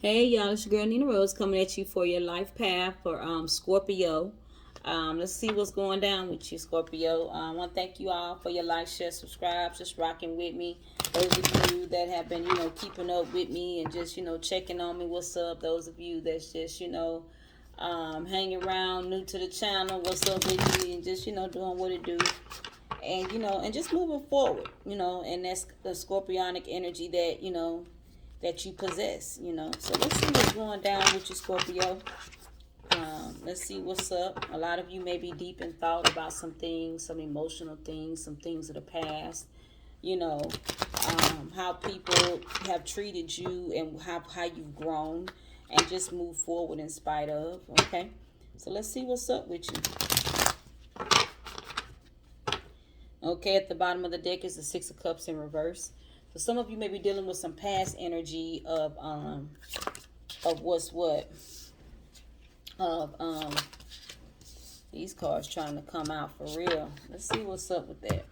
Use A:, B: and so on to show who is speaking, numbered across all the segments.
A: Hey y'all, it's your girl NeenaRose coming at you for your life path for Scorpio. Let's see what's going down with you, Scorpio. I want to thank you all for your like, share, subscribe, just rocking with me. Those of you that have been, keeping up with me and just, checking on me, what's up? Those of you that's just, hanging around, new to the channel, what's up with me, and just, doing what it do. And, and just moving forward, and that's the scorpionic energy that you possess, So let's see what's going down with you, Scorpio. Let's see what's up. A lot of you may be deep in thought about some things, some emotional things, some things of the past. How people have treated you and how you've grown and just move forward in spite of. Okay, so let's see what's up with you. Okay, at the bottom of the deck is the Six of Cups in reverse. So some of you may be dealing with some past energy of what's what. Of these cards trying to come out for real. Let's see what's up with that.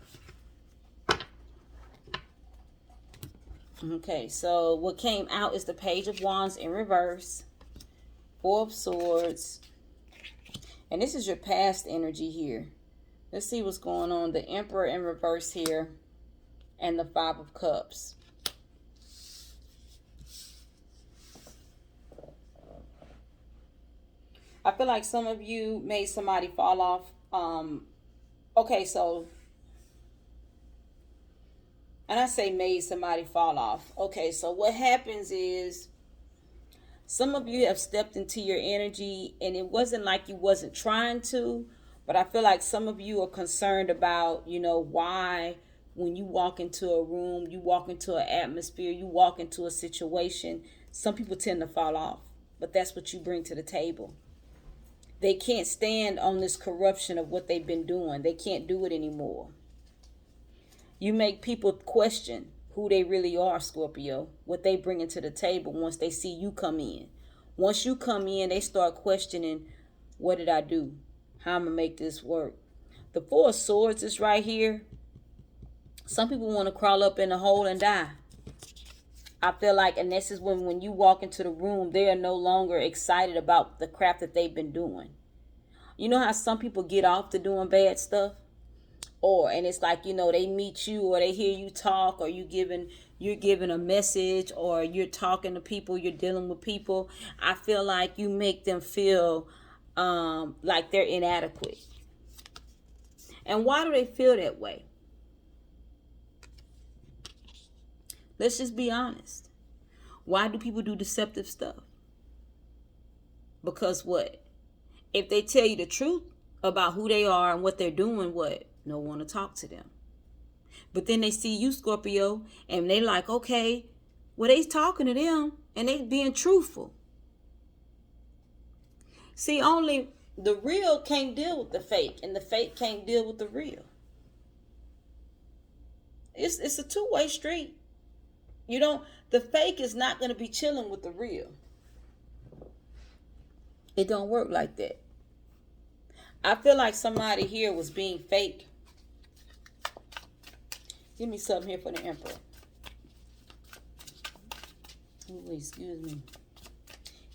A: Okay, so what came out is the Page of Wands in reverse, Four of Swords, and this is your past energy here. Let's see what's going on. The Emperor in reverse here, and the Five of Cups. I feel like some of you made somebody fall off. Okay, so, and I say made somebody fall off. Okay, so what happens is some of you have stepped into your energy, and it wasn't like you wasn't trying to, but I feel like some of you are concerned about, why when you walk into a room, you walk into an atmosphere, you walk into a situation, some people tend to fall off. But that's what you bring to the table. They can't stand on this corruption of what they've been doing. They can't do it anymore. You make people question who they really are, Scorpio, what they bring to the table once they see you come in. Once you come in, they start questioning, what did I do? How am I going to make this work? The Four of Swords is right here. Some people want to crawl up in a hole and die. I feel like, and this is when you walk into the room, they are no longer excited about the crap that they've been doing. You know how some people get off to doing bad stuff? And it's like, they meet you or they hear you talk, or you're giving a message, or you're talking to people, you're dealing with people. I feel like you make them feel like they're inadequate. And why do they feel that way? Let's just be honest. Why do people do deceptive stuff? Because what? If they tell you the truth about who they are and what they're doing, what? No one to talk to them. But then they see you, Scorpio, and they like, okay, well, they talking to them and they being truthful. See, only the real can't deal with the fake, and the fake can't deal with the real. It's a two-way street. The fake is not going to be chilling with the real. It don't work like that. I feel like somebody here was being fake. Give me something here for the Emperor. Ooh, excuse me.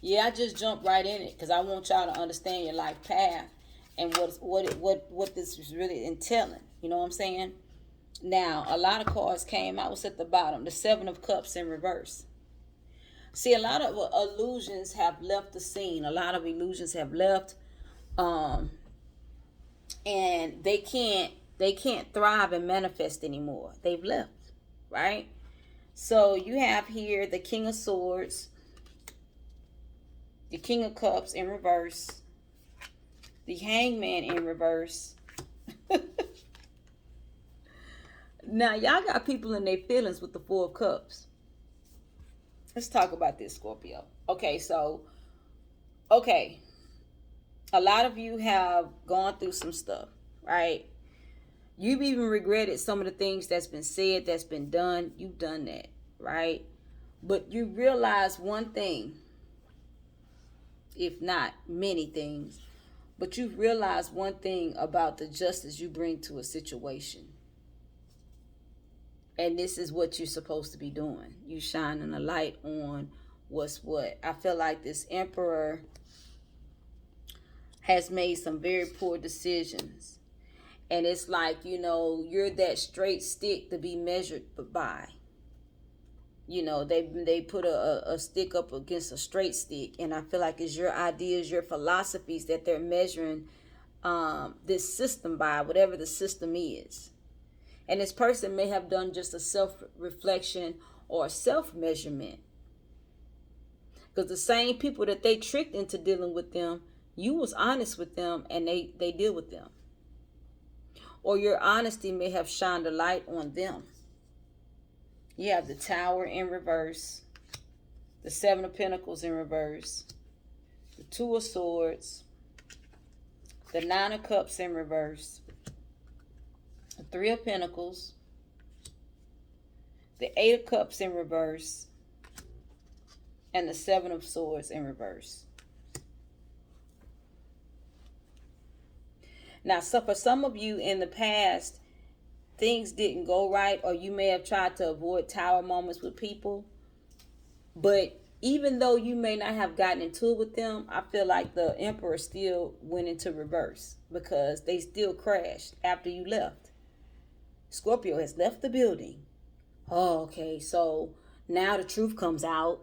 A: Yeah, I just jumped right in it because I want y'all to understand your life path and what this is really entailing. You know what I'm saying? Now, a lot of cards came out. What's at the bottom? The Seven of Cups in reverse. See, a lot of illusions have left the scene. A lot of illusions have left. And they can't thrive and manifest anymore. They've left, right? So you have here the King of Swords, the King of Cups in reverse, the Hangman in reverse. Now, y'all got people in their feelings with the Four of Cups. Let's talk about this, Scorpio. Okay, a lot of you have gone through some stuff, right? You've even regretted some of the things that's been said, that's been done. You've done that, right? But you realize one thing, if not many things, but you've realized one thing about the justice you bring to a situation. And this is what you're supposed to be doing. You shining a light on was what? I feel like this Emperor has made some very poor decisions. And it's like, you know, you're that straight stick to be measured by. You know, they put a stick up against a straight stick. And I feel like it's your ideas, your philosophies that they're measuring this system by, whatever the system is. And this person may have done just a self-reflection or a self-measurement. Because the same people that they tricked into dealing with them, you was honest with them and they deal with them. Or your honesty may have shined a light on them. You have the Tower in reverse, the Seven of Pentacles in reverse, the Two of Swords, the Nine of Cups in reverse, the Three of Pentacles, the Eight of Cups in reverse, and the Seven of Swords in reverse. Now, so for some of you in the past, things didn't go right, or you may have tried to avoid tower moments with people. But even though you may not have gotten into it with them, I feel like the Emperor still went into reverse because they still crashed after you left. Scorpio has left the building. Oh, okay, so now the truth comes out.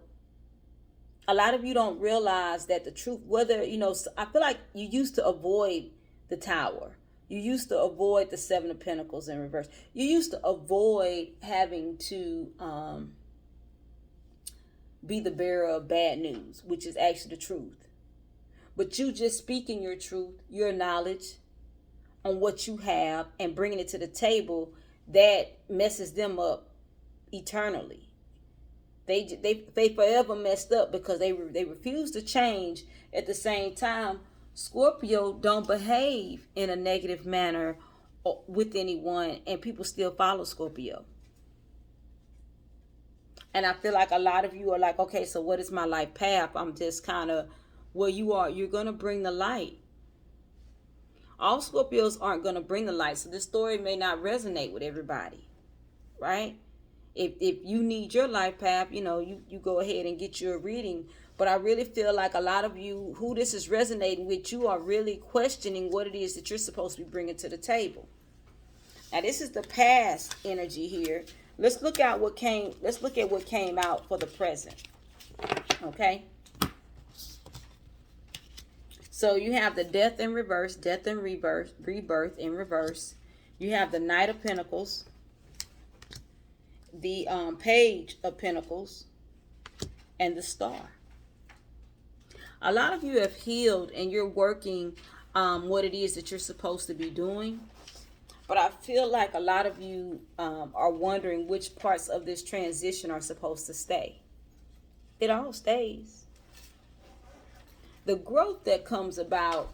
A: A lot of you don't realize that the truth, whether, you know, I feel like you used to avoid the Tower. You used to avoid the Seven of Pentacles in reverse. You used to avoid having to be the bearer of bad news, which is actually the truth. But you just speaking your truth, your knowledge on what you have and bringing it to the table, that messes them up eternally. They forever messed up because they refuse to change. At the same time, Scorpio don't behave in a negative manner with anyone, and people still follow Scorpio. And I feel like a lot of you are like, okay, so what is my life path? I'm just kind of where you are. You're going to bring the light. All Scorpios aren't going to bring the light, so this story may not resonate with everybody, right? If you need your life path, you know, you go ahead and get your reading. But I really feel like a lot of you who this is resonating with, you are really questioning what it is that you're supposed to be bringing to the table. Now, this is the past energy here. Let's look at what came out for the present. Okay? So you have the Death in reverse, Death in reverse, Rebirth in reverse. You have the Knight of Pentacles, the Page of Pentacles, and the Star. A lot of you have healed and you're working what it is that you're supposed to be doing. But I feel like a lot of you are wondering which parts of this transition are supposed to stay. It all stays. The growth that comes about,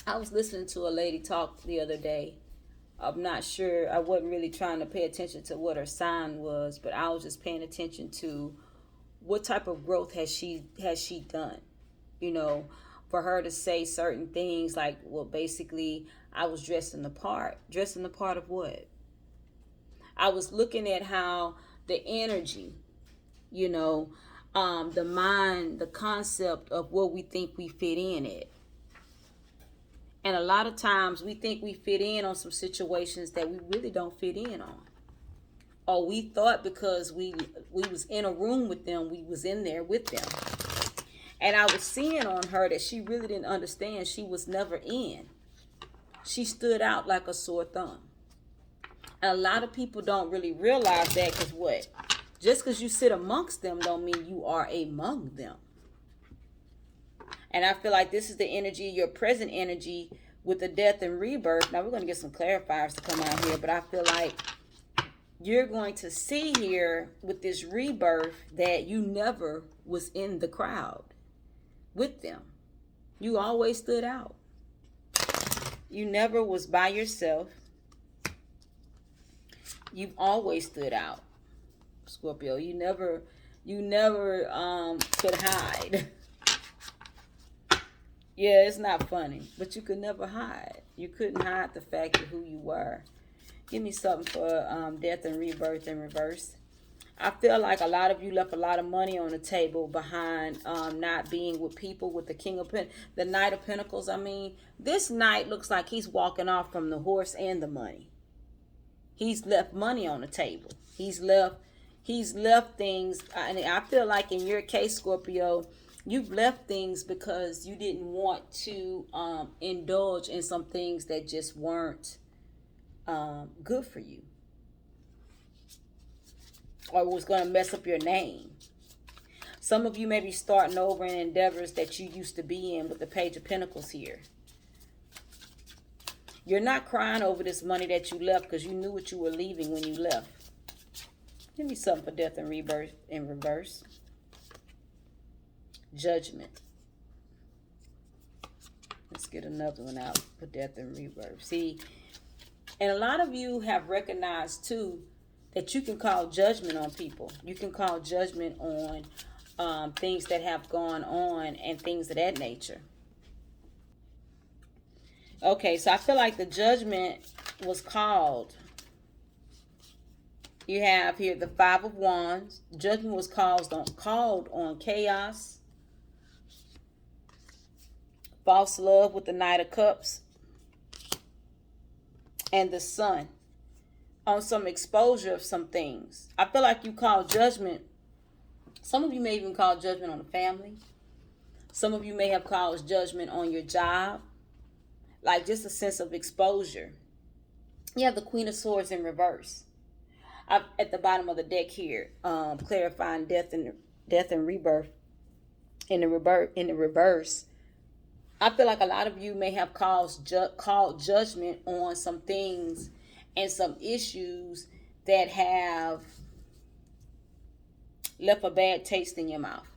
A: I was listening to a lady talk the other day. I'm not sure, I wasn't really trying to pay attention to what her sign was, but I was just paying attention to what type of growth has she done. You know, for her to say certain things like, well, basically, I was dressing the part. Dressing the part of what? I was looking at how the energy, you know, the mind, the concept of what we think we fit in at. And a lot of times we think we fit in on some situations that we really don't fit in on. Or we thought because we was in a room with them, we was in there with them. And I was seeing on her that she really didn't understand she was never in. She stood out like a sore thumb. And a lot of people don't really realize that, because what? Just because you sit amongst them don't mean you are among them. And I feel like this is the energy, your present energy with the Death and Rebirth. Now we're going to get some clarifiers to come out here, but I feel like you're going to see here with this rebirth that you never was in the crowd with them. You always stood out. You never was by yourself. You've always stood out, Scorpio. You never could hide. Yeah, it's not funny, but you could never hide. You couldn't hide the fact of who you were. Give me something for Death and Rebirth in reverse. I feel like a lot of you left a lot of money on the table behind not being with people with the the Knight of Pentacles. I mean, this knight looks like he's walking off from the horse and the money. He's left money on the table. He's left things. And I feel like in your case, Scorpio, you've left things because you didn't want to indulge in some things that just weren't good for you, or was going to mess up your name. Some of you may be starting over in endeavors that you used to be in with the Page of Pentacles here. You're not crying over this money that you left because you knew what you were leaving when you left. Give me something for Death and Rebirth in reverse. Judgment. Let's get another one out for Death and Rebirth. See, and a lot of you have recognized too that you can call judgment on people. You can call judgment on things that have gone on and things of that nature. Okay, so I feel like the judgment was called. You have here the Five of Wands. Judgment was called on chaos, false love with the Knight of Cups, and the Sun on some exposure of some things. I feel like you call judgment. Some of you may even call judgment on the family. Some of you may have called judgment on your job. Like just a sense of exposure. You have the Queen of Swords in reverse. At the bottom of the deck here, clarifying death and rebirth in the reverse. I feel like a lot of you may have called judgment on some things and some issues that have left a bad taste in your mouth.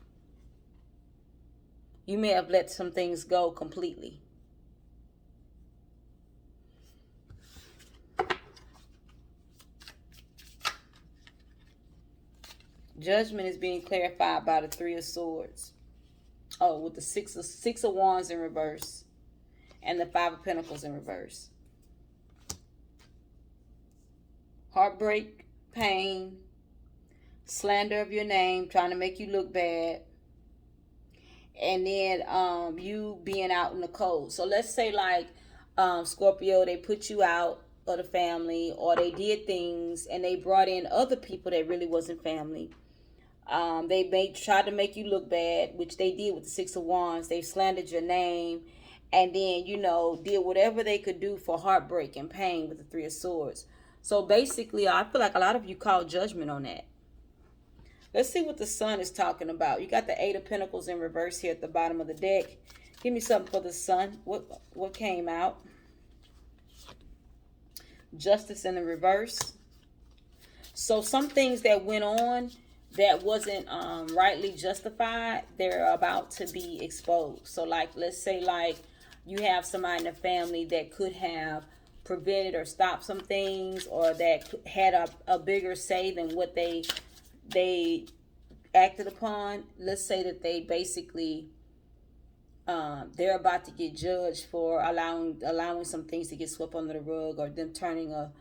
A: You may have let some things go completely. Judgment is being clarified by the Three of Swords. Oh, with the Six of Wands in reverse. And the Five of Pentacles in reverse. Heartbreak, pain, slander of your name, trying to make you look bad. And then you being out in the cold. So let's say like Scorpio, they put you out of the family, or they did things and they brought in other people that really wasn't family. They tried to make you look bad, which they did with the Six of Wands. They slandered your name, and then, you know, did whatever they could do for heartbreak and pain with the Three of Swords. So basically, I feel like a lot of you call judgment on that. Let's see what the Sun is talking about. You got the Eight of Pentacles in reverse here at the bottom of the deck. Give me something for the Sun. What came out? Justice in the reverse. So some things that went on that wasn't rightly justified, they're about to be exposed. So like, let's say like you have somebody in the family that could have prevented or stopped some things, or that had a bigger say than what they acted upon. Let's say that they basically they're about to get judged for allowing some things to get swept under the rug, or them turning a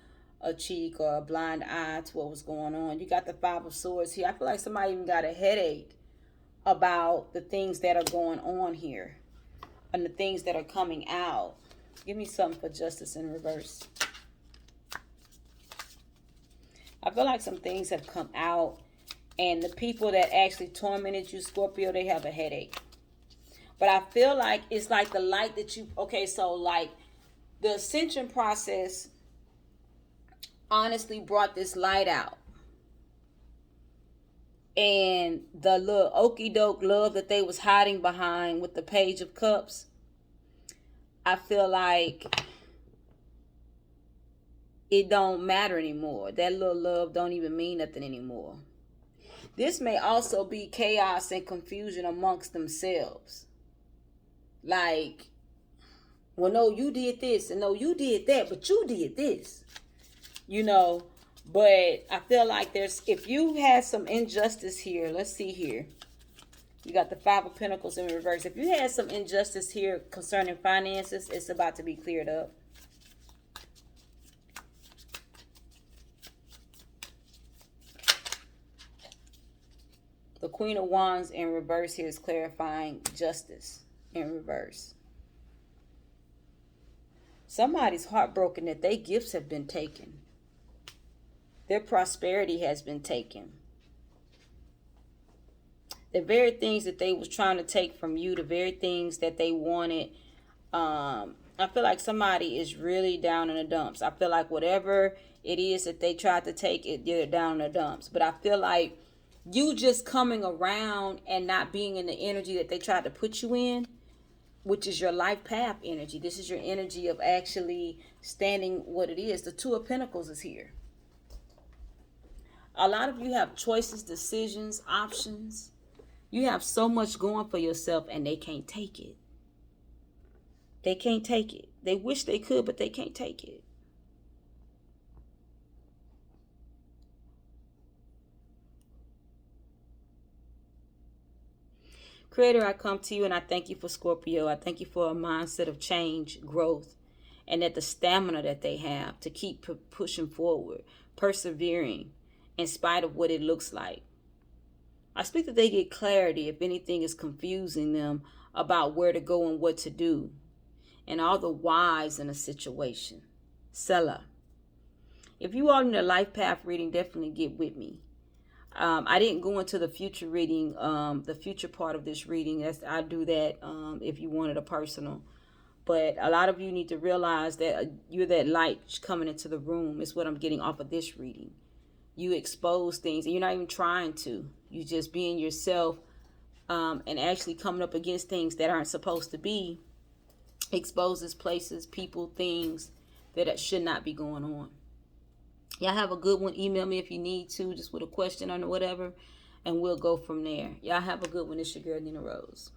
A: cheek or a blind eye to what was going on. You got the Five of Swords here. I feel like somebody even got a headache about the things that are going on here and the things that are coming out. Give me something for Justice in reverse. I feel like some things have come out, and the people that actually tormented you, Scorpio, they have a headache. But I feel like it's like the light that you... Okay, so like the ascension process honestly brought this light out. And the little okie doke love that they was hiding behind with the Page of Cups, I feel like it don't matter anymore. That little love don't even mean nothing anymore. This may also be chaos and confusion amongst themselves. Like, well, no, you did this, and no, you did that, but you did this. You know, but I feel like if you had some injustice here, let's see here. You got the Five of Pentacles in reverse. If you had some injustice here concerning finances, it's about to be cleared up. The Queen of Wands in reverse here is clarifying justice in reverse. Somebody's heartbroken that their gifts have been taken. Their prosperity has been taken. The very things that they was trying to take from you, the very things that they wanted. I feel like somebody is really down in the dumps. I feel like whatever it is that they tried to take, they're down in the dumps. But I feel like you just coming around and not being in the energy that they tried to put you in, which is your life path energy. This is your energy of actually standing what it is. The Two of Pentacles is here. A lot of you have choices, decisions, options. You have so much going for yourself and they can't take it. They can't take it. They wish they could, but they can't take it. Creator, I come to you and I thank you for Scorpio. I thank you for a mindset of change, growth, and that the stamina that they have to keep pushing forward, persevering in spite of what it looks like. I speak that they get clarity if anything is confusing them about where to go and what to do, and all the whys in a situation. Selah. If you are in a life path reading, definitely get with me. I didn't go into the future reading, the future part of this reading. I do that if you wanted a personal. But a lot of you need to realize that you're that light coming into the room is what I'm getting off of this reading. You expose things and you're not even trying to. You just being yourself and actually coming up against things that aren't supposed to be. Exposes places, people, things that should not be going on. Y'all have a good one. Email me if you need to, just with a question or whatever, and we'll go from there. Y'all have a good one. It's your girl, NeenaRose.